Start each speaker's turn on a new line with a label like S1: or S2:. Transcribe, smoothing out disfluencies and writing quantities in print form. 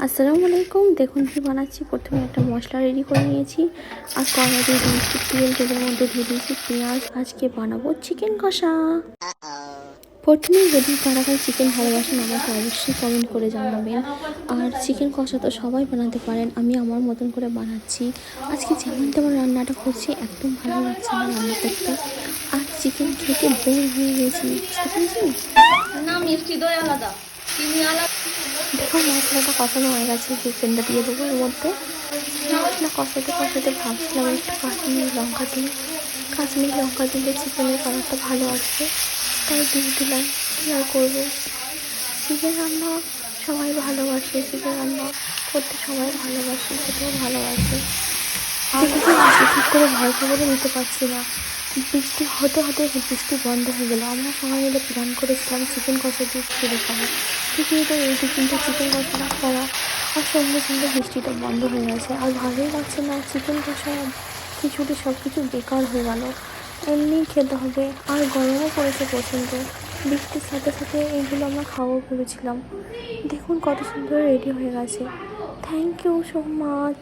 S1: আসসালামু আলাইকুম। দেখুন কি বানাচ্ছি। প্রথমে একটা মশলা রেডি করে নিয়েছি আর কড়াই দিয়ে দিয়েছি তেল, তেলের মধ্যে দিয়ে দিয়েছি পেঁয়াজ। আজকে বানাবো চিকেন কষা। প্রথমেই যদি কারা কারা চিকেন ভালোবাসেন আমাকে অবশ্যই কমেন্ট করে জানাবেন। আর চিকেন কষা তো সবাই বানাতে পারেন, আমি আমার মতন করে বানাচ্ছি। আজকে যেমন তেমন রান্নাটা করছি, একদম ভালো লাগছে না রান্না করতে। আর চিকেন খেতে বোর হয়ে গেছি, বুঝতে পেরেছি।
S2: না, মিষ্টি দই আলাদা, চিনি আলাদা।
S1: দেখুন মশলাটা কষানো হয়ে গেছে, চিকেনটা দিয়ে দেবো এর মধ্যে। মশলা কষাতে কষাতে ভাবছিলাম একটু কাশ্মীরি লঙ্কা দিই। কাশ্মীরি লঙ্কা দিলে চিকেনের কালারটা ভালো আসবে, তাই দিয়ে দিলাম। কী আর করবো, চিকেন রান্না সবাই ভালোবাসে, চিকেন রান্না করতে সবাই ভালোবাসে, খেতেও ভালোবাসে। দেখেছি আজকে ঠিক করে ভয় খবরও নিতে পারছি না। বৃষ্টি হতে হতে বৃষ্টি বন্ধ হয়ে গেলো। আমরা সবাই মিলে প্ল্যান করেছিলাম চিকেন কষা দিয়ে খিচুড়ি খাবো, ঠিকই তো এইটি কিন্তু চিকেন কষাটা করা আর সঙ্গে সঙ্গে বৃষ্টিটা বন্ধ হয়ে গেছে। আর ভালোই লাগছে না, চিকেন কষা খিচুড়ি সব কিছু বেকার হয়ে গেল। এমনি খেতে হবে, আর গরমও পড়েছে প্রচণ্ড। বৃষ্টির সাথে সাথে এইগুলো আমরা খাওয়াও করেছিলাম। দেখুন কত সুন্দর রেডি হয়ে গেছে। Thank you so much.